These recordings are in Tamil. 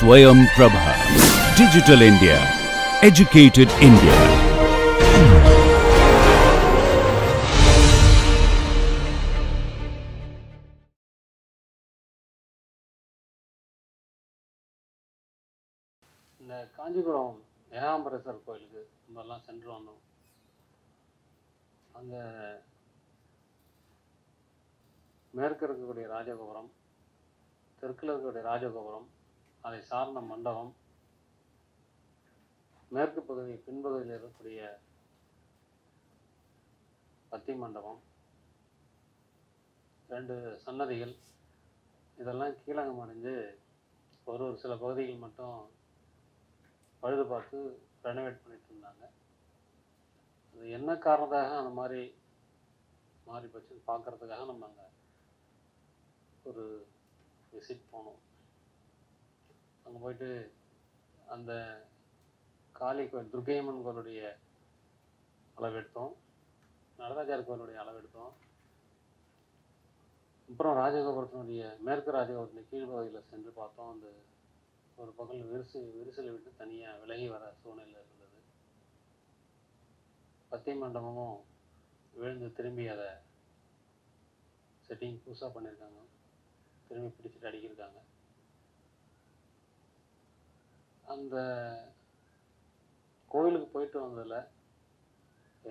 Swayam Prabha. Digital India. Educated India. இந்த காஞ்சிபுரம் ஏகாம்பரேஸ்வரர் கோயிலுக்கு நம்மெல்லாம் சென்று வந்தோம். அங்கே மேற்கு இருக்கக்கூடிய ராஜகோபுரம், தெற்கில் இருக்கக்கூடிய ராஜகோபுரம், அதை சார்ந்த மண்டபம், மேற்கு பகுதி பின்பகுதியில் இருக்கக்கூடிய பத்தி மண்டபம், 2 சன்னதிகள், இதெல்லாம் கீழங்கம் அடைஞ்சு ஒரு சில பகுதிகள் மட்டும் பழுது பார்த்து ரெனோவேட் பண்ணிட்டு இருந்தாங்க. அது என்ன காரணத்தாக அந்த மாதிரி மாறி போச்சுன்னு பார்க்கறதுக்காக நம்ம அங்கே ஒரு விசிட் போனோம். அங்கே போயிட்டு அந்த காளி கோயில், துர்க்கையம்மன் கோயிலுடைய அளவெடுத்தோம், நடராஜர் கோயிலுடைய அளவெடுத்தோம். அப்புறம் ராஜகோபுரத்தினுடைய மேற்கு ராஜகோபுரத்தின் கீழ்ப்பகுதியில் சென்று பார்த்தோம். அந்த ஒரு பக்கம் விரிசலை விட்டு தனியாக விலகி வர சூழ்நிலை இருந்தது. பத்தி மண்டபமும் விழுந்து திரும்பி அதை செட்டிங் புதுசாக பண்ணியிருக்காங்க, திரும்பி பிடிச்சிட்டு அடிக்கிருக்காங்க. அந்த கோயிலுக்கு போயிட்டு வந்ததில்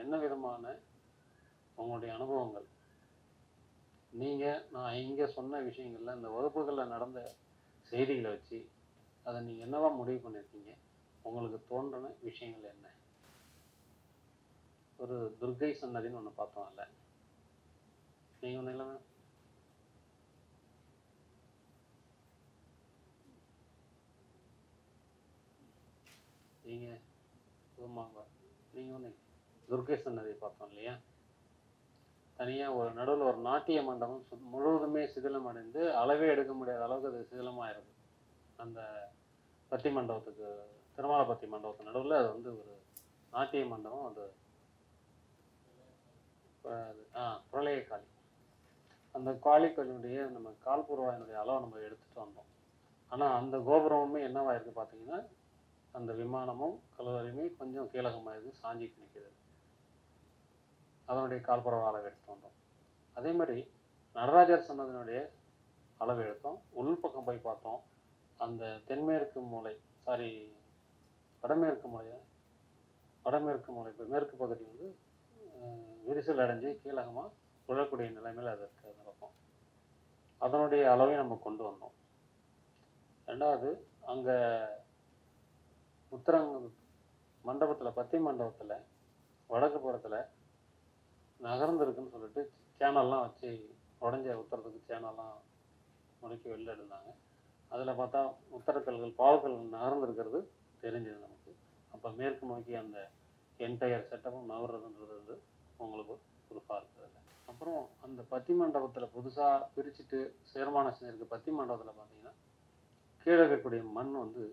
என்ன விதமான உங்களுடைய அனுபவங்கள், நான் இங்கே சொன்ன விஷயங்களில் இந்த வகுப்புகளில் நடந்த செய்திகளை வச்சு அதை நீங்கள் என்னவா முடிவு பண்ணியிருக்கீங்க? உங்களுக்கு தோன்றின விஷயங்கள் என்ன? ஒரு துர்க்கை சன்னதின்னு ஒன்று பார்த்தோம். இல்லை, நீங்கள் ஒன்று இல்லைன்னா நீங்கள் ஒன்று துர்க்கை சன்னதி பார்த்தோம் இல்லையா? தனியாக ஒரு நடுவில் ஒரு நாட்டிய மண்டபம் முழுவதுமே சிதிலம் அடைந்து அளவே எடுக்க முடியாத அளவுக்கு அது சிதிலமாயிருது. அந்த பத்தி மண்டபத்துக்கு, திருமல பத்தி மண்டபத்து நடுவில் அது வந்து ஒரு நாட்டிய மண்டபம். அது பிரளய காளி, அந்த காளி கோயிலுடைய நம்ம கால்புருவாயினுடைய அளவை நம்ம எடுத்துகிட்டு வந்தோம். ஆனால் அந்த கோபுரமுமே என்னவாயிருக்கு பார்த்தீங்கன்னா, அந்த விமானமும் கல்லறையுமே கொஞ்சம் கீழகமாயிருக்கு, சாஞ்சிட்டு நிற்கிறது. அதனுடைய கால்புருவ அளவு எடுத்து வந்தோம். அதே மாதிரி நடராஜர் சன்னதியினுடைய அளவு எடுத்தோம். உள்பக்கம் போய் பார்த்தோம். அந்த தென்மேற்கு மூலை, வடமேற்கு மூலை, இப்போ மேற்கு பகுதி வந்து விரிசல் அடைஞ்சு கீழகமாக விழக்கூடிய நிலைமையில் அது இருக்குது. நடக்கும். அதனுடைய அளவையும் நம்ம கொண்டு வந்தோம். 2வது, அங்கே மண்டபத்தில், பத்தி மண்டபத்தில் வடக்கு புறத்தில் நகர்ந்துருக்குன்னு சொல்லிட்டு சேனல்லாம் வச்சு உடஞ்ச உத்தரத்துக்கு சேனல்லாம் முறைக்கு வெளில எடுத்தாங்க. அதில் பார்த்தா உத்தரக்கல்கள், பாவக்கல்கள் நகர்ந்துருக்கிறது தெரிஞ்சது நமக்கு. அப்போ மேற்கு நோக்கி அந்த என்டையர் செட்டப்பும் நகர்றதுன்றது வந்து உங்களுக்கு ப்ரூஃபாக இருக்கிறது. அப்புறம் அந்த பத்தி மண்டபத்தில் புதுசாக பிரிச்சுட்டு சேர்மானம் செஞ்சிருக்கு. பத்தி மண்டபத்தில் பார்த்தீங்கன்னா கீழே இருக்கக்கூடிய மண் வந்து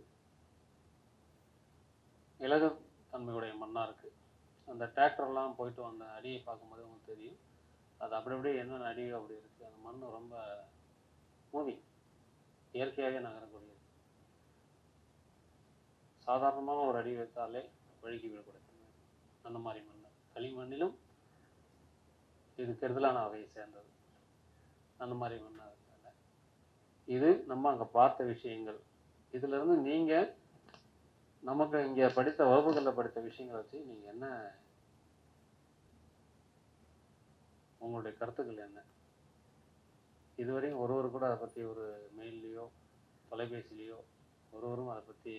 இலகு தன்மையுடைய மண்ணாக இருக்குது. அந்த டிராக்டர்லாம் போயிட்டு வந்த அடியை பார்க்கும்போது உங்களுக்கு தெரியும், அது அப்படியே என்னென்ன அடியோ அப்படி இருக்குது. அந்த மண் ரொம்ப மூவிங், இயற்கையாகவே நகரக்கூடியது. சாதாரணமாக ஒரு அடி வைத்தாலே வழுக்கி விடக்கூடிய அந்த மாதிரி மண். களிமண்ணிலும் இது கெடுதலான வகையை சேர்ந்தது. அந்த மாதிரி மண்ணாக இருக்கிறாங்க. இது நம்ம அங்கே பார்த்த விஷயங்கள். இதிலிருந்து நீங்கள் நமக்கு இங்கே படித்த வகுப்புகளில் படித்த விஷயங்களை வச்சு நீங்கள் என்ன, உங்களுடைய கருத்துக்கள் என்ன? இதுவரையும் ஒருவர் கூட அதை பற்றி ஒரு மெயில்லையோ தொலைபேசிலேயோ ஒருவரும் அதை பற்றி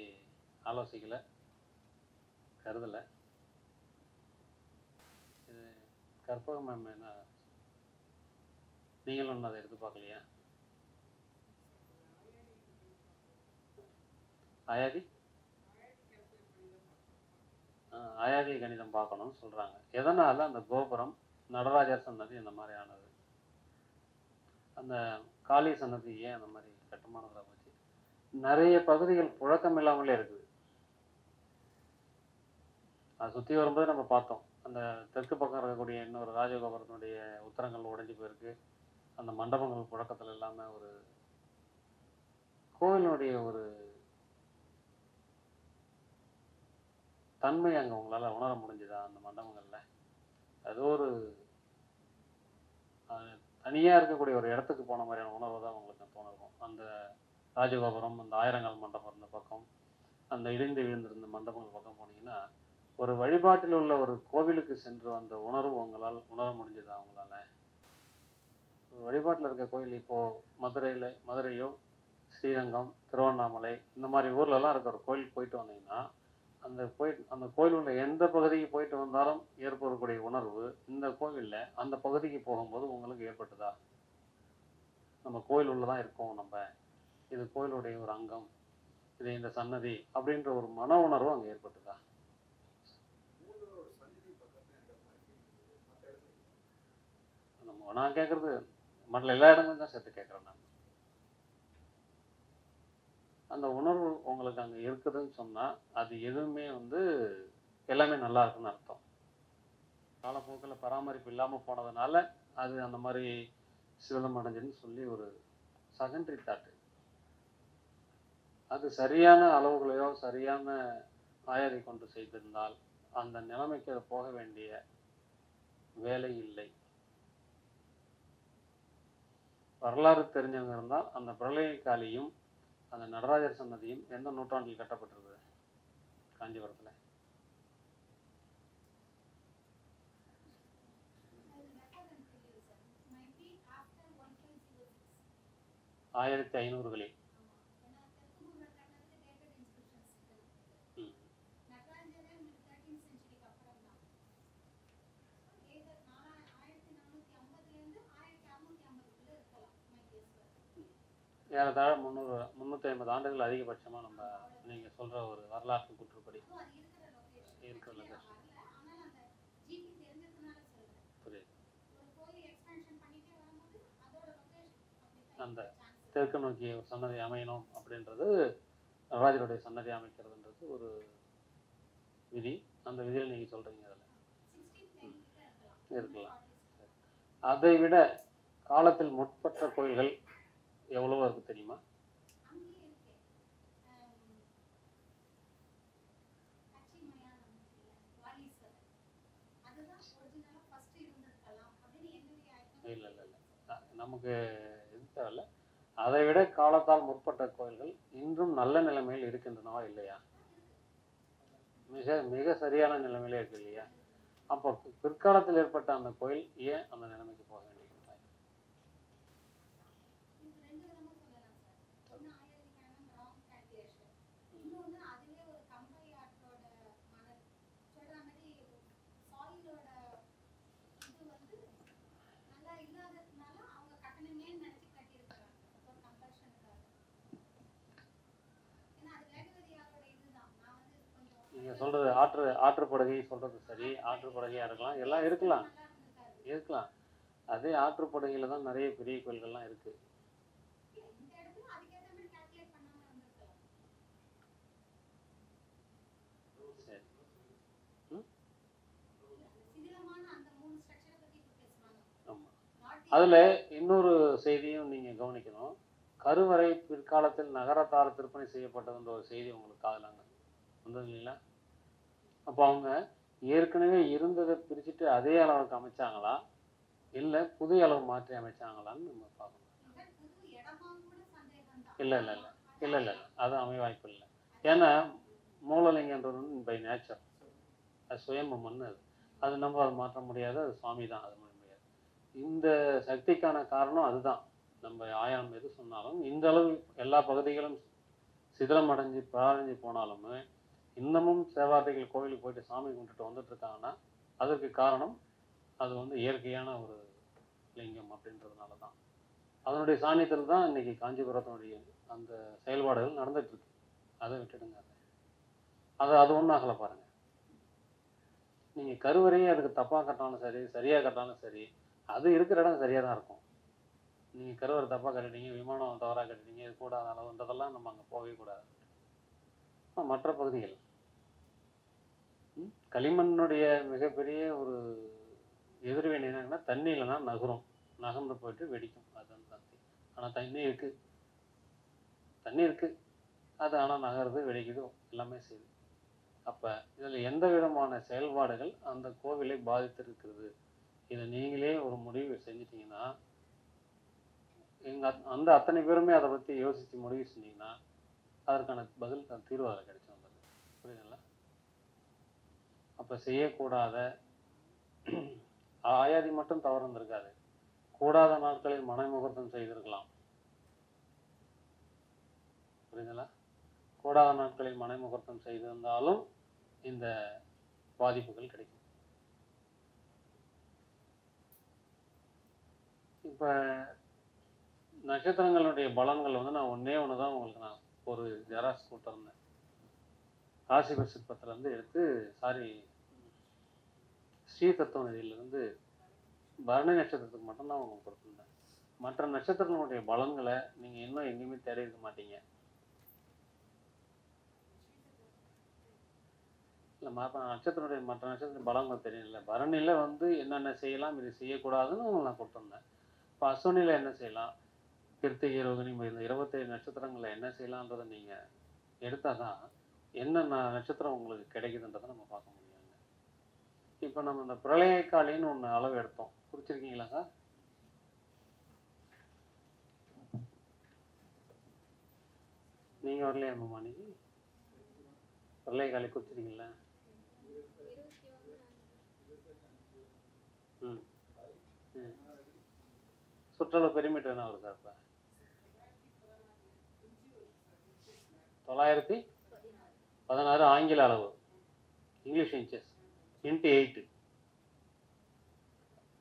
ஆலோசிக்கலை, கருதலை. இது கற்பகம் மேம் என்ன, நீங்களும் ஒன்றும் அதை எடுத்து பார்க்கலையா? ஆயாதி கணிதம் பார்க்கணும்னு சொல்கிறாங்க. எதனால் அந்த கோபுரம், நடராஜர் சன்னதி இந்த மாதிரி ஆனது, அந்த காளி சன்னதி ஏன் அந்த மாதிரி கட்டுமானத்தில் போச்சு? நிறைய பகுதிகள் புழக்கம் இல்லாமலே இருக்குது. அதை சுற்றி வரும்போது நம்ம பார்த்தோம். அந்த தெற்கு பக்கம் இருக்கக்கூடிய இன்னொரு ராஜகோபுரத்தினுடைய உத்தரங்கள் உடைஞ்சு போயிருக்கு. அந்த மண்டபங்கள் புழக்கத்தில் இல்லாமல் ஒரு கோவிலுடைய ஒரு தன்மை அங்கே உங்களால் உணர முடிஞ்சுதா அந்த மண்டபங்களில்? அது ஒரு தனியாக இருக்கக்கூடிய ஒரு இடத்துக்கு போன மாதிரியான உணர்வு தான் உங்களுக்கு தோணுக்கும். அந்த ராஜகோபுரம், அந்த ஆயிரங்கால் மண்டபம் இருந்த பக்கம், அந்த இடிந்து விழுந்திருந்த மண்டபங்கள் பக்கம் போனீங்கன்னா, ஒரு வழிபாட்டில் உள்ள ஒரு கோவிலுக்கு சென்று அந்த உணர்வு உங்களால் உணர முடிஞ்சதா உங்களால்? ஒரு வழிபாட்டில் இருக்க கோயில் இப்போது மதுரையோ ஸ்ரீரங்கம், திருவண்ணாமலை இந்த மாதிரி ஊர்லலாம் இருக்கிற கோயிலுக்கு போயிட்டு வந்தீங்கன்னா, அந்த கோயில் உள்ள எந்த பகுதிக்கு போயிட்டு வந்தாலும் ஏற்படக்கூடிய உணர்வு இந்த கோவிலில் அந்த பகுதிக்கு போகும்போது உங்களுக்கு ஏற்பட்டுதா? நம்ம கோயில் உள்ள தான் இருக்கோம், இது கோயிலுடைய ஒரு அங்கம், இது இந்த சன்னதி அப்படின்ற ஒரு மன உணர்வு அங்கே ஏற்பட்டுதா? நான் கேட்குறது மற்ற எல்லா இடங்களும் தான் சேர்த்து கேட்குறேன் நான். அந்த உணர்வு உங்களுக்கு அங்கே இருக்குதுன்னு சொன்னால் அது எதுவுமே எல்லாமே நல்லா இருக்குன்னு அர்த்தம். காலப்போக்கில் பராமரிப்பு இல்லாமல் போனதுனால அது அந்த மாதிரி சிவலம் அடைஞ்சுன்னு சொல்லி ஒரு செகண்டரி தாட்டு. அது சரியான அளவுகளையோ சரியான ஆயரை கொண்டு செய்திருந்தால் அந்த நிலைமைக்கு அது போக வேண்டிய வேலை இல்லை. வரலாறு தெரிஞ்சவங்க இருந்தால் அந்த பிரளயக்காலியும் அந்த நடராஜர் சன்னதியும் எந்த நூற்றாண்டில் கட்டப்பட்டிருக்கு காஞ்சிபுரத்தில்? 1500களில். ஏறத்தாழ 350 ஆண்டுகள் அதிகபட்சமாக நம்ம நீங்கள் சொல்கிற ஒரு வரலாற்று கூற்றுப்படி இருக்கிற லொகேஷன். புரியுது. அந்த தெற்கு நோக்கி ஒரு சன்னதி அமையணும் அப்படின்றது, நடராஜருடைய சன்னதி அமைக்கிறதுன்றது ஒரு விதி. அந்த விதியில் நீங்கள் சொல்கிறீங்க அதில் இருக்கலாம். அதை விட காலத்தில் முற்பட்ட கோயில்கள் எவ்வளவோ இருக்கு தெரியுமா? இல்லை இல்லை இல்லை, நமக்கு இது தேவையில்ல. அதை விட காலத்தால் முற்பட்ட கோயில்கள் இன்றும் நல்ல நிலைமையில் இருக்கின்றனவா இல்லையா? மிக மிக சரியான நிலைமையிலே இருக்கு இல்லையா? அப்போ பிற்காலத்தில் ஏற்பட்ட அந்த கோயில் ஏன் அந்த நிலைமைக்கு போக வேண்டியது? நீங்கள் சொல்கிறது ஆற்றுப்படுகை சொல்கிறது சரி, ஆற்றுப்படுகையாக இருக்கலாம், எல்லாம் இருக்கலாம். அதே ஆற்றுப்படுகையில் தான் நிறைய பெரிய கோயில்கள்லாம் இருக்குது. சரி. ஆமாம். அதில் இன்னொரு செய்தியும் நீங்கள் கவனிக்கணும். கருவறை பிற்காலத்தில் நகரத்தார் திருப்பணி செய்யப்பட்டதுன்ற ஒரு செய்தி உங்களுக்கு காதலாங்க வந்தது இல்லைங்களா? அப்போ அவங்க ஏற்கனவே இருந்ததை பிரிச்சுட்டு அதே அளவுக்கு அமைச்சாங்களா, இல்லை புதிய அளவு மாற்றி அமைச்சாங்களான்னு நம்ம பார்க்கணும். இல்லை இல்லை இல்லை இல்லை இல்லை இல்லை, அது அமைய வாய்ப்பு இல்லை. ஏன்னா மூலலிங்கன்றது பை நேச்சர், அது சுயம்பு மண், அது நம்ம அதை மாற்ற முடியாது, அது சுவாமி தான் அது பண்ண முடியாது. இந்த சக்திக்கான காரணம் அதுதான். நம்ம ஆயிரம் எது சொன்னாலும் இந்த அளவு எல்லா பகுதிகளும் சிதிலம் அடைஞ்சு பாழடைஞ்சு போனாலுமே இன்னமும் சேவார்த்திகள் கோவிலுக்கு போயிட்டு சாமி கும்பிட்டுட்டு வந்துட்டு இருக்காங்கன்னா அதற்கு காரணம் அது இயற்கையான ஒரு லிங்கம் அப்படின்றதுனால தான். அதனுடைய சாநியத்தில் தான் இன்னைக்கு காஞ்சிபுரத்தினுடைய அந்த செயல்பாடுகள் நடந்துட்டு இருக்கு. அதை விட்டுடுங்க. அது ஒன்றும் ஆகலை பாருங்க. நீங்கள் கருவறையே அதுக்கு தப்பாக கட்டினாலும் சரி, சரியாக கட்டினாலும் சரி, அது இருக்கிற இடம் சரியாக தான் இருக்கும். நீங்கள் கருவறை தப்பாக கட்டிட்டீங்க, விமானம் தவறாக கட்டிட்டீங்க, இது கூடாத அளவுன்றதெல்லாம் நம்ம அங்கே போகவே கூடாது. மற்ற பகுதிகள் களிமண்ணுடைய மிகப்பெரிய ஒரு எதிர்வினை என்னன்னா, தண்ணி இல்லைன்னா நகர்ந்து போயிட்டு வெடிக்கும். அதுதான் தண்ணி. ஆனால் தண்ணி இருக்குது, அது ஆனால் நகருது, வெடிக்குது, எல்லாமே செய்யுது. அப்போ இதில் எந்த விதமான செயல்பாடுகள் அந்த கோவிலை பாதித்திருக்கிறது, இதை நீங்களே ஒரு முடிவு செஞ்சிட்டிங்கன்னா, அந்த அத்தனை பேருமே அதை பற்றி யோசித்து முடிவு செஞ்சீங்கன்னா அதற்கான பதில் தீர்வு அதில் கிடைச்சி வந்தது. புரியுதுங்களா? அப்போ செய்யக்கூடாத ஆயாதி மட்டும் தவறு இருந்திருக்காது, கூடாத நாட்களில் மனைமுகூர்த்தம் செய்திருக்கலாம். புரியுதுங்களா? கூடாத நாட்களில் மனைமுகூர்த்தம் செய்திருந்தாலும் இந்த பாதிப்புகள் கிடைக்கும். இப்போ நட்சத்திரங்களுடைய பலன்கள் வந்து நான் ஒன்றே ஒன்று தான் உங்களுக்கு நான் ஒரு ஜெராக்ஸ் கொடுத்துருந்தேன். ராசிப சிற்பத்திலேருந்து எடுத்து ஸ்ரீ தத்துவ நிதியிலிருந்து பரணி நட்சத்திரத்துக்கு மட்டும்தான் உங்களுக்கு கொடுத்துருந்தேன். மற்ற நட்சத்திரங்களுடைய பலன்களை நீங்கள் இன்னும் எங்கேயுமே தேடி இருக்க மாட்டீங்க. இல்லை, மற்ற நட்சத்திர பலன்கள் தெரியல. பரணியில் வந்து என்னென்ன செய்யலாம், இது செய்யக்கூடாதுன்னு உங்களுக்கு நான் கொடுத்துருந்தேன். இப்போ அஸ்வினியில் என்ன செய்யலாம், கிருத்திகை, ரோகிணி, இந்த 27 நட்சத்திரங்களில் என்ன செய்யலான்றதை நீங்கள் எடுத்தால் தான் என்னென்ன நட்சத்திரம் உங்களுக்கு கிடைக்குதுன்றதை நம்ம பார்க்க முடியுங்க. இப்போ நம்ம இந்த பிரளயக்காலின்னு ஒன்று அளவு எடுத்தோம், குறிச்சிருக்கீங்களாங்க? நீங்கள் வரலையா அம்மா அன்னைக்கு? பிரளயக்காலி குறிச்சிருக்கீங்களா? ம் ம் சுற்றளவு பெருமீட்டர் என்ன வருது? அப்போ 916 ஆங்கில அளவு, இங்கிலீஷ் இன்ச்சஸ் இன்ட்டு 8,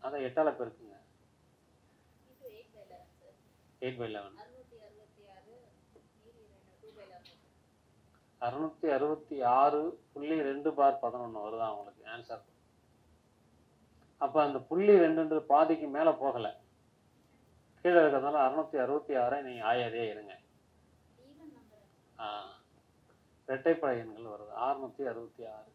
அதை 8ஆல் பெருக்குங்க. 8/11 666.2/11 வருதா உங்களுக்கு ஆன்சர்? அப்போ அந்த புள்ளி 2 பாதிக்கு மேலே போகலை, கீழே இருக்கிறதுனால 666 நீங்கள் ஆயாதே இருங்க. இரட்டைப்படை எண்கள் வருது 666.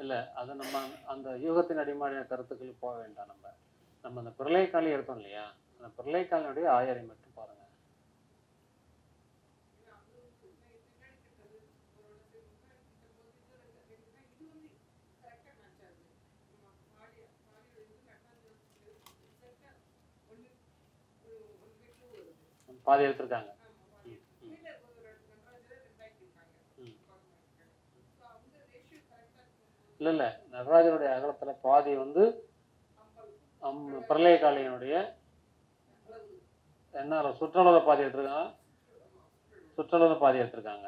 இல்லை, அது நம்ம அந்த யூகத்தின் அடிப்படையான கருத்துக்களுக்கு போக வேண்டாம். நம்ம அந்த பிரளயக்காலி எடுத்தோம் இல்லையா, அந்த பிரளயக்காலினுடைய ஆயாரி மட்டும் பாருங்க. பாதி எடுத்திருக்காங்க. இல்லை, நடராஜருடைய அகலத்தில் பாதி வந்து பிரளயக்காலியினுடைய என்ன சுற்றளவு பாதி எடுத்திருக்காங்க. சுற்றளவு பாதி எடுத்திருக்காங்க.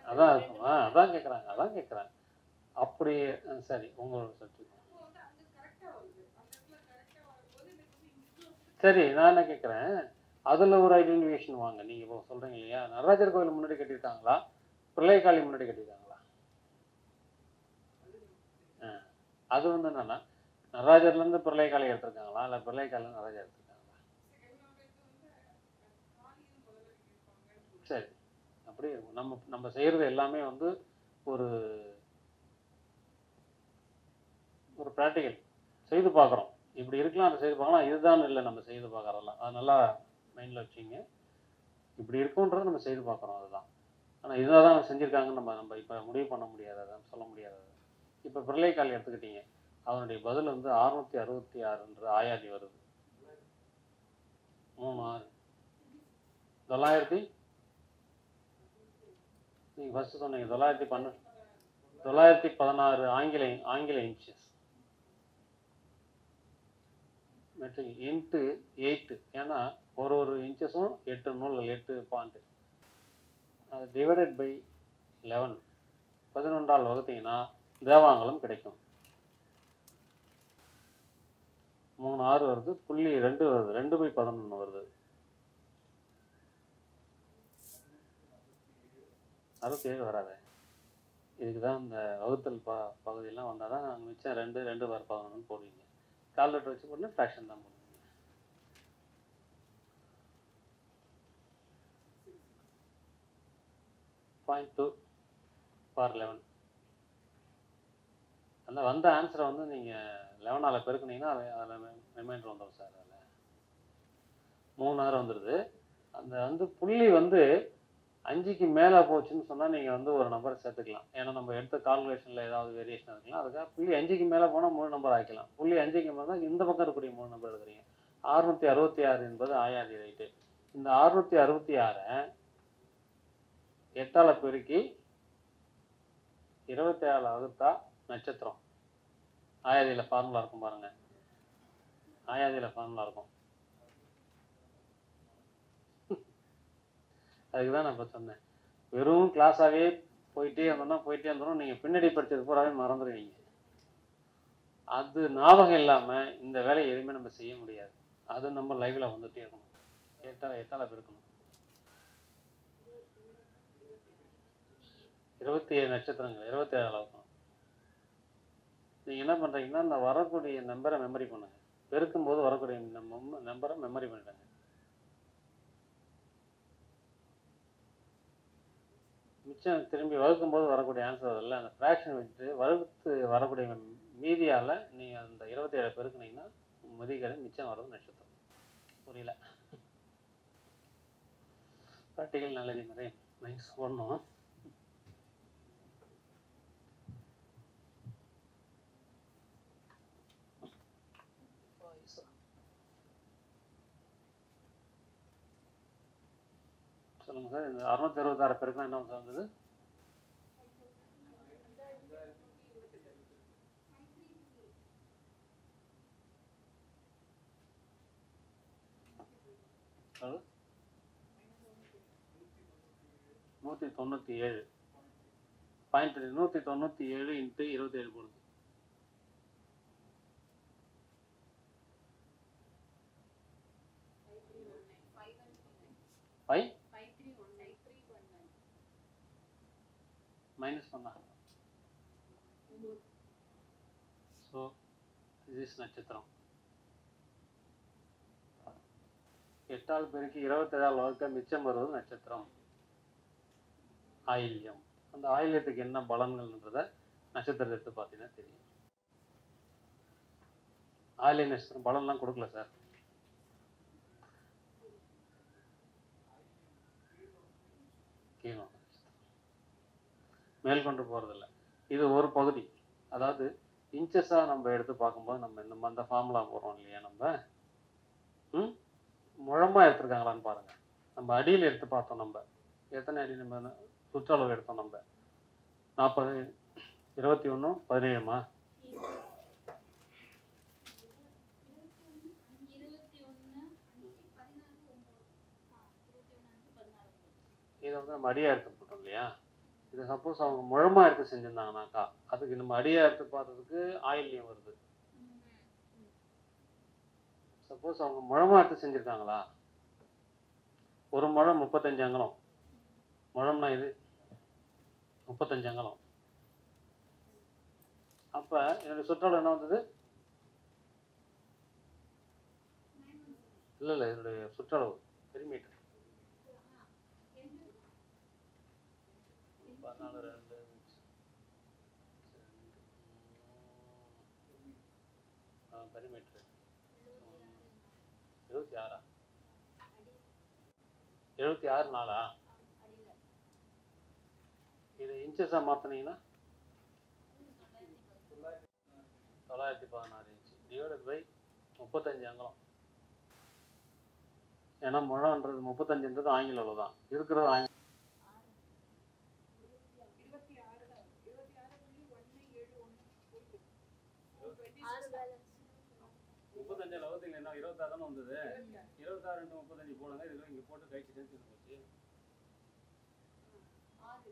அதான் கேட்குறாங்க. அப்படி சரி, உங்களோட சற்று சரி. நான் என்ன கேட்குறேன், அதில் ஒரு ஐடென்டிஃபிகேஷன் வாங்க. நீங்கள் இப்போ சொல்கிறீங்க இல்லையா, நடராஜர் கோவில் முன்னாடி கட்டியிருக்காங்களா, பிரளயக்காலி முன்னாடி கட்டியிருக்காங்களா? அது வந்து என்னன்னா, நடராஜர்லேருந்து பிரளயக்காலி எடுத்திருக்காங்களா, இல்லை பிரளயக்காலிலேருந்து நடராஜர் எடுத்திருக்காங்களா? சரி, அப்படி நம்ம செய்கிறது எல்லாமே வந்து ஒரு ப்ராக்டிக்கல் செய்து பார்க்குறோம். இப்படி இருக்கலாம், அதை செய்து பார்க்கலாம். இதுதான் இல்லை நம்ம செய்து பார்க்குறதெல்லாம். அது நல்லா மைண்டில் வச்சுங்க. இப்படி இருக்குன்றது நம்ம செய்து பார்க்குறோம், அதுதான். ஆனால் இதுதான் தான் செஞ்சுருக்காங்கன்னு நம்ம இப்போ முடிவு பண்ண முடியாது, அதான் சொல்ல முடியாது. இப்போ பிரளயக்காலி எடுத்துக்கிட்டீங்க, அதனுடைய பதில் வந்து 666 ஆயாதி வருது. 36 900 நீங்கள் ஃபஸ்ட்டு சொன்னீங்க 916 ஆங்கில இன்ச்சஸ் மெட்ரிக் இன்ட்டு 8. ஏன்னா ஒரு இன்ச்சஸும் 8 நூல்கள் 8 பாயிண்ட், அது டிவைடட் பை 11 11ஆல் வகுத்தீங்கன்னா தேவாங்கலம் கிடைக்கும். 36 வருது, புள்ளி 2 வருது, 2/11 வருது. 67 வராது. இதுக்கு தான் இந்த வகுத்தல் பகுதியெல்லாம் வந்தால் தான் நாங்கள் மிச்சம் 2/11 போடுவீங்க. கால்குலேட்டர் வச்சு போட்டு ஃப்ராக்ஷன் தான் போடுவீங்க. 0.2 ஃபார் 11. அந்த வந்த ஆன்சரை வந்து நீங்கள் 11ஆல் பெருக்குனீங்கன்னா அதில் ரிமைண்டர் வந்துடும் சார். அதில் 3000 வந்துடுது. அந்த வந்து புள்ளி வந்து 5க்கு மேலே போச்சுன்னு சொன்னால் நீங்கள் வந்து ஒரு நம்பரை சேர்த்துக்கலாம். ஏன்னா நம்ம எடுத்த கால்குலேஷனில் ஏதாவது வேரியேஷன் இருக்கலாம். அதுக்காக புள்ளி 5க்கு மேலே போனால் 3 நம்பர் ஆக்கலாம். புள்ளி 5க்கு மேலே தான் இந்த பக்கம் இருக்கக்கூடிய 3 நம்பர் எடுக்கிறீங்க. 666 என்பது ஆயாதி ரைட்டு. இந்த 666 8ஆல் பெருக்கி 27 வகுத்தா நட்சத்திரம். ஆயாதியில் ஃபார்முலா இருக்கும் பாருங்க. ஆயாதியில் ஃபார்முலா இருக்கும். அதுக்கு தான் நான் இப்போ சொன்னேன். வெறும் கிளாஸாகவே போயிட்டே இருந்தோம்னா நீங்கள் பின்னாடி படித்தது பூராவே மறந்துடுவீங்க. அது ஞாபகம் இல்லாமல் இந்த வேலையை எதுவுமே நம்ம செய்ய முடியாது. அது நம்ம லைவில் வந்துட்டே இருக்கணும். 8ஆல் பெருக்கணும். 27 நட்சத்திரங்கள் 27 அளவுக்கணும். நீங்கள் என்ன பண்ணுறீங்கன்னா இந்த வரக்கூடிய நம்பரை மெமரி பண்ணுங்கள். பெருக்கும்போது வரக்கூடிய நம்பரை மெமரி பண்ணிடுங்க. மிச்சம் திரும்பி வகுக்கும்போது வரக்கூடிய ஆன்சர் அதில் அந்த ஃப்ராக்ஷன் வச்சுட்டு வகுத்து வரக்கூடிய மீதியால் நீங்கள் அந்த 27 பெருக்குனீங்கன்னா மதிக்கடை மிச்சம் வர்றது நட்சத்திரம். புரியல? ப்ராக்டிக்கல் நாலேஜ் நிறைய மைன்ஸ் போடணும். சொல்லுங்கள் சார். இந்த 666 பேருக்குனா என்ன வந்தது? அது 197. 197 × 27 போடுது. minus பண்ணா. So this is நட்சத்திரம். 8ஆல் பெருக்கி 27ஆல் வகுக்க மிச்சம் வருவது நட்சத்திரம் ஆயில்யம். அந்த ஆயில்யத்துக்கு என்ன பலன்கள்ன்றத நட்சத்திரத்தை எடுத்து பார்த்தீங்கன்னா தெரியும். ஆயில்ய நட்சத்திரம் பலன்லாம் கொடுக்கல சார். கீழே மேல் கொண்டு போகிறதில்ல. இது ஒரு பகுதி. அதாவது இன்ச்சஸாக நம்ம எடுத்து பார்க்கும்போது நம்ம அந்த ஃபார்முலா போடுறோம் இல்லையா? நம்ம முழமாக எடுத்துருக்காங்களான்னு பாருங்கள். நம்ம அடியில் எடுத்து பார்த்தோம். நம்ம எத்தனை அடி நம்ம சுற்றளவு எடுத்தோம்? நம்ம 40 21 17மா? இதை வந்து நம்ம அடியாக எடுத்து போட்டோம் இல்லையா? இது சப்போஸ் அவங்க முழமாக எடுத்து செஞ்சுருந்தாங்கனாக்கா அதுக்கு நம்ம அடியாக எடுத்து பார்த்ததுக்கு ஆயில்யம் வருது. சப்போஸ் அவங்க முழமாக எடுத்து செஞ்சுருக்காங்களா? ஒரு முழம் 35 அங்குலம். முழம்னா இது 35 அங்குலம். அப்போ என்னுடைய சுற்றளவு என்ன வந்தது? இல்லை என்னுடைய சுற்றளவு பெரிமீட்டர் 14 பெரிமீட்டர் 76. 76 நாளா? இது இன்ச்சஸாக மாற்றினீங்கன்னா 916 இன்ச்சு டிவைடட் பை 35 அங்குலம். ஏன்னா முழம்ன்றது 35ன்றது ஆங்கில அளவு தான் இருக்கிறது. 35 அளவுக்கு என்ன 26 தானே வந்தது? 26 × 35 போடுங்க. இதுல இங்க போட்டு கழிச்சு தெரிஞ்சு போச்சு. 6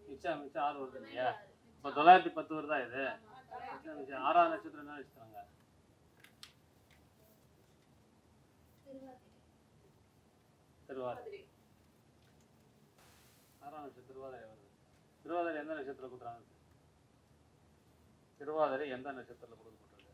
மிச்சம் 6 வருது இல்லையா? இப்போ 910 வருதா? இது 6ஆவது நட்சத்திரம் என்ன வச்சுட்டாங்க? திருவாதிரை. 6ஆம் நட்சத்திரம் திருவாதிரை வருது. திருவாதிரை எந்த நட்சத்திரம் கொடுக்குறாங்க? திருவாதிரை எந்த நட்சத்திரத்தில் கொடுக்கப்பட்டிருக்கு?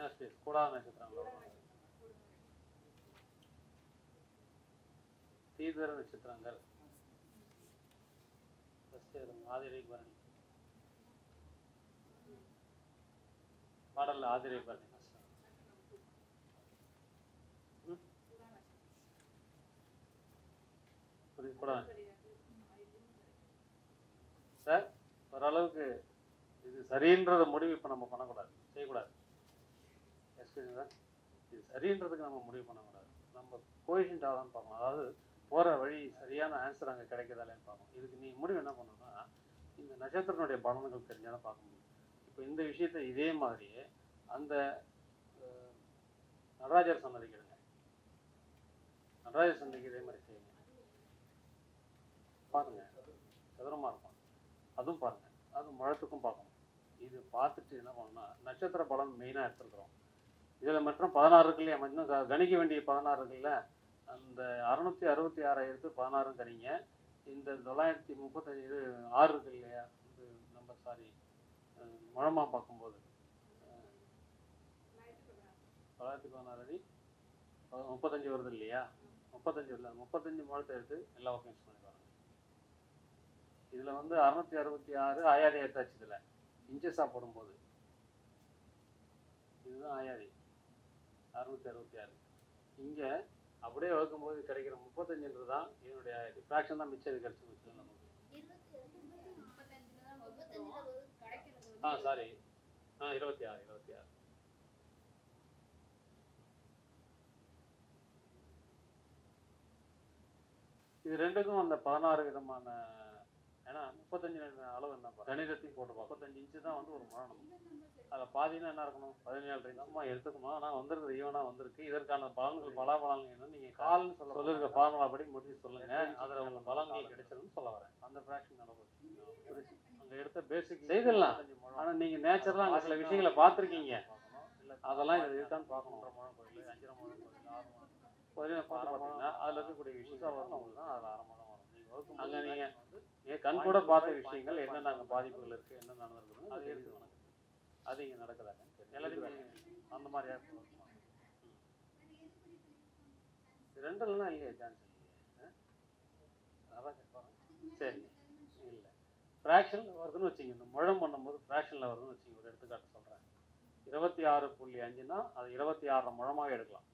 என்ன ஸ்பேஸ் கூடாத நட்சத்திரங்களோட தீவிர நட்சத்திரங்கள் ஆதிரை பரணி பாடல்ல ஆதிரை பரணி கூட சார் ஓரளவுக்கு இது சரின்றத முடிவு இப்போ நம்ம பண்ணக்கூடாது, செய்யக்கூடாது. சார் இது சரின்றதுக்கு நம்ம முடிவு பண்ணக்கூடாது. நம்ம கோஎஃபிஷியன்ட் ஆகலான்னு பார்க்கணும். அதாவது போகிற வழி சரியான ஆன்சர் அங்கே கிடைக்குதாலேன்னு பார்க்கணும். இதுக்கு நீ முடிவு என்ன பண்ணணும்னா இந்த நட்சத்திரனுடைய பலன்கள் தெரிஞ்சாலும் பார்க்க முடியும். இப்போ இந்த விஷயத்தை இதே மாதிரியே அந்த நடராஜர் சன்னதிக்கு எடுங்க. நடராஜர் சன்னதிக்கு இதே மாதிரி செய்யுங்க. பாருங்க சதுரமாக இருக்கும், அதுவும் பாருங்க, அது முழத்துக்கும் பார்க்கணும். இது பார்த்துட்டு என்ன பண்ணணும்னா நட்சத்திர பலன் மெயினாக எடுத்துருக்குறோம். இதில் மற்றும் 16 இருக்கு இல்லையா, இன்னும் கணிக்க வேண்டிய 16 இருக்குல்ல, அந்த 666 எடுத்து 16 கணிங்க. இந்த 935 இது 6 இருக்கு இல்லையா, இது நம்பர் சாரி முழமாக பார்க்கும்போது 916 அடி 35 வருது இல்லையா, 35 இல்லை 35 முழத்தை எடுத்து எல்லா ஒர்க்கும் யூஸ் பண்ணி பாருங்க. இதில் வந்து 666 ஆயாதி எடுத்தாச்சு. இதில் இன்ச்சஸாக போடும்போது இதுதான் ஆயாதி 666. இங்கே அப்படியே வகுக்கும்போது கிடைக்கிற 35 தான் இதனுடைய டிஃப்ராக்ஷன் தான் மிச்சம். இது கிடைச்சி போச்சு நமக்கு. சாரி 26. இது ரெண்டுக்கும் அந்த 16 விதமான, ஏன்னா 35 அளவு என்ன கணிதத்தையும் போட்டு 35 இன்ச்சு தான் வந்து ஒரு முழம். அதில் பாதினா என்ன இருக்கணும் 17 இன்ச்சுமா எடுத்துக்கணும். ஆனால் வந்துருக்குது ஈவனாக வந்திருக்கு. இதற்கான பலன்கள் பலாபலன்கள் என்ன நீங்கள் கால்னு சொல்லிருக்க ஃபார்முலா படி முடிச்சு சொல்லுங்க. அதில் உங்கள் பலன்கள் கிடைச்சதுன்னு சொல்ல வரேன். அந்த ஃப்ராக்ஷன் அளவு அங்கே எடுத்த பேசிக் செய்திடலாம். ஆனால் நீங்கள் நேச்சுரலாக அங்கே சில விஷயங்களை பார்த்துருக்கீங்க, அதெல்லாம் இதில் இருக்கான்னு பார்க்கணும். 3 முழம் கோயில், 5 முழம் கோயில், 6 முழம் கோயில் பார்த்தீங்கன்னா அதில் இருக்கக்கூடிய விஷயம் வரணும். உங்களுக்கு தான் அதில் 1/2 முழம் வரும். நீங்கள் அங்கே நீங்கள் கண் கூட பார்த்த விஷயங்கள் என்னென்ன அங்கே பாதிப்புகள் இருக்குது, என்ன நடந்திருக்குதுன்னு அது எழுதி வணக்கம். அது இங்கே நடக்குதாங்க எல்லாத்தையுமே அந்த மாதிரியா இருக்குமா? ரெண்டுலாம் இல்லையா சான்ஸ் இல்லையே. அதான் சரி இல்லை ஃப்ராக்ஷனில் வருதுன்னு வச்சுங்க. இந்த முழம் பண்ணும்போது ஃப்ராக்ஷனில் வருதுன்னு வச்சுங்க. ஒரு எடுத்துக்காட்டு சொல்கிறேன். 26.5னா அது 26 முழமாக எடுக்கலாம்,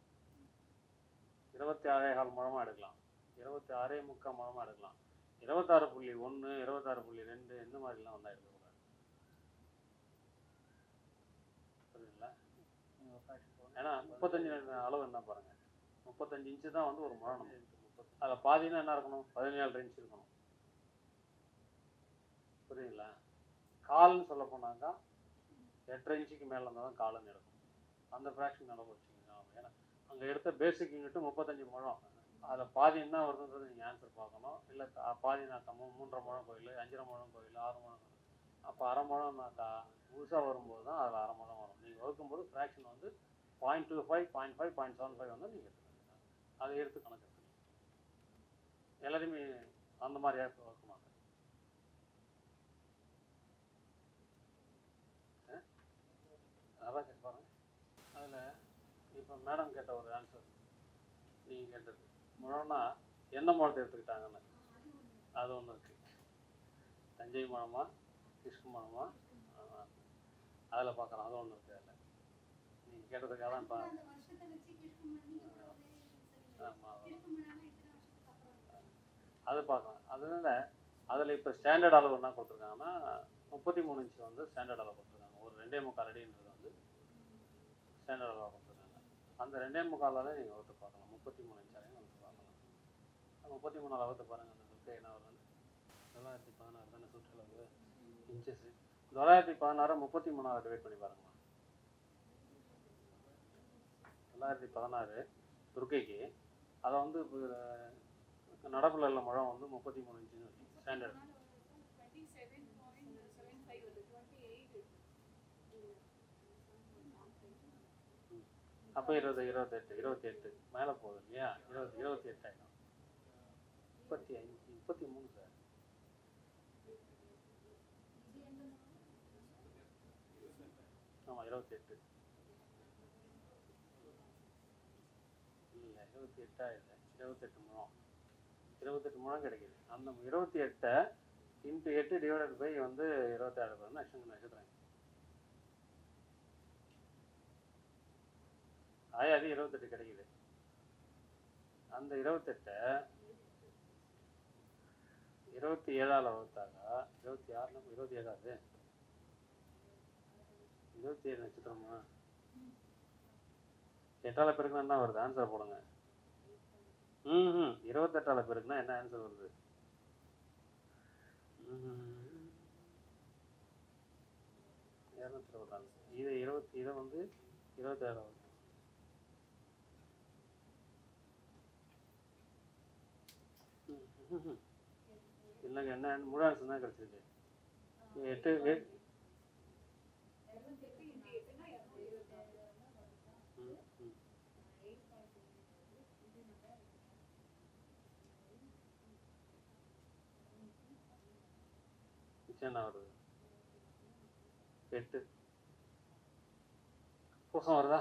26.25 முழமாக எடுக்கலாம், 26.25 முழமாக எடுக்கலாம், 26.1 26.2 இந்த மாதிரிலாம் வந்தால் எடுக்கக்கூடாது. புரியுதுங்களா? ஏன்னா 35 அளவு என்ன பாருங்க, 35 இன்ச்சு தான் வந்து ஒரு முழம். அதில் பாதினா என்ன இருக்கணும் 17 இன்ச்சு இருக்கணும். புரியுதுங்களா? கால்னு சொல்ல போனாக்கா 8.5 இன்ச்சுக்கு மேலே இருந்தால் தான் காலுன்னு எடுக்கும். அந்த ஃப்ராக்ஷன் அளவு வச்சுக்கோங்க. ஏன்னா அங்கே எடுத்த பேசிக் யூனிட்டு 35 முழம். அதில் பாதி என்ன வருதுன்றது நீங்கள் ஆன்சர் பார்க்கணும். இல்லை பாதினாக்கா 3.5 முழம் கோயில், 5 முழம் கோயில், 6 முழம் கோயில், அப்போ 1/2 முழம்னாக்கா முழுசாக வரும்போது தான் அதில் 1/2 முழம் வரும். நீங்கள் வகுக்கும்போது ஃப்ராக்ஷன் வந்து 0.25, 0.5, 0.75 வந்து நீங்கள் எடுத்துக்கணும். அதை எடுத்து கணக்கு எடுத்துக்கணும். எல்லாத்தையுமே அந்த மாதிரியாக வகுக்க மாட்டேன். அதான் கேட்பாங்க. அதில் இப்போ மேடம் கேட்ட ஒரு ஆன்சர் நீங்கள் கேட்டது முழம்னா எந்த முழத்தை எடுத்துக்கிட்டாங்கன்னு அது ஒன்று இருக்குது. தஞ்சை முழமா கிஷ்கு முழமா அதில் பார்க்குறோம். அது ஒன்று இருக்குது. அதில் நீங்கள் கேட்டதுக்காக தான் இப்போ ஆமாம் அது பார்க்கலாம். அதனால அதில் இப்போ ஸ்டாண்டர்ட் அளவு என்ன கொடுத்துருக்காங்கன்னா 33 இன்ச்சு வந்து ஸ்டாண்டர்ட் அளவு கொடுத்துருக்காங்க. ஒரு 2.25 அடின்றது வந்து ஸ்டாண்டர்ட் அளவாக கொடுத்துருக்காங்க. அந்த 2.25 தான் நீங்கள் வகுத்து பார்க்கலாம். 33 இன்ச் வரையும் வகுத்து பார்க்கலாம். 33 வகுத்து பாருங்கள். அந்த சுற்று என்ன வருது 916 தானே சுற்றளவு இன்ச்சஸ். 916 33 டிவைட் பண்ணி பாருங்கம்மா. 916 துர்க்கைக்கு அதை வந்து நடப்பில் உள்ள முழம் வந்து 33 இன்ச்சுன்னு ஸ்டாண்டர்ட். அப்போ 20, 28 மேலே போகுது இல்லையா? 28 ஆகிடும். 35, 33 சார். ஆமாம் 28. 28 28 முழம் 28 முழம் கிடைக்குது. அந்த 28 இன்ட்டு 8 டிவைடட் பை வந்து 26 பேர் நட்சத்திரம் ஆயாது 28 கிடைக்குது. அந்த 28 27ஆல் வகுத்தாக்கா 26 27ஆது 27 நட்சத்திரமா 8ஆல் பெருக்குனா என்ன வருது? ஆன்சர் போடுங்க. 28ஆல் பெருக்குனா என்ன ஆன்சர் வருது? 226. இது 20 இதை வந்து 26 வருது. இல்லைங்க, என்ன முழு ஆன்சர் தான் கிடைச்சிருக்கு. 8 என்ன வருது? 8 பூசம் வருதா?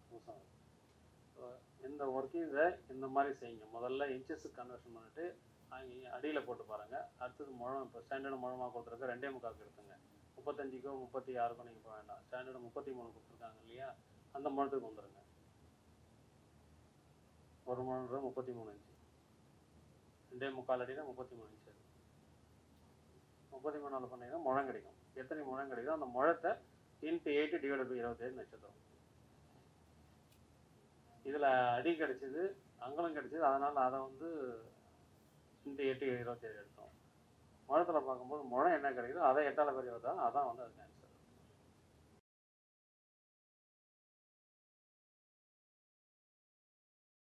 பூசம் வருது. இந்த ஒர்க்கிங்கை இந்த மாதிரி செய்யுங்க. முதல்ல இன்ச்சஸுக்கு கன்வர்ஷன் பண்ணிட்டு அடியில் போட்டு பாருங்கள். அடுத்தது முழம், இப்போ ஸ்டாண்டர்டு முழமாக கொடுத்துருக்க 2.25 எடுத்துங்க. 35க்கோ 36க்கோ நீங்கள் போக வேண்டாம். ஸ்டாண்டர்டு 33 கொடுத்துருக்காங்க இல்லையா, அந்த முழத்துக்கு வந்துடுங்க. ஒரு முழன்றது 33 இன்ச்சு, 2.25 அடினா 33 இன்ச்சு. 33 பண்ணிங்கன்னா முழம் கிடைக்கும். எத்தனை முழம் கிடைக்கும்? அந்த முழத்தை இன்ட்டு 8 டிவைடட் பை 27 நட்சத்திரம். இதில் அடி கிடைச்சிது, அங்கலம் கிடைச்சிது, அதனால் அதை வந்து இன்ட்டு 8 27 எடுத்தோம். முழத்தில் பார்க்கும்போது முழம் என்ன கிடைக்குதோ அதை 8ஆல் பெரிய தான், அதான் வந்து அதுக்கு ஆன்சர்.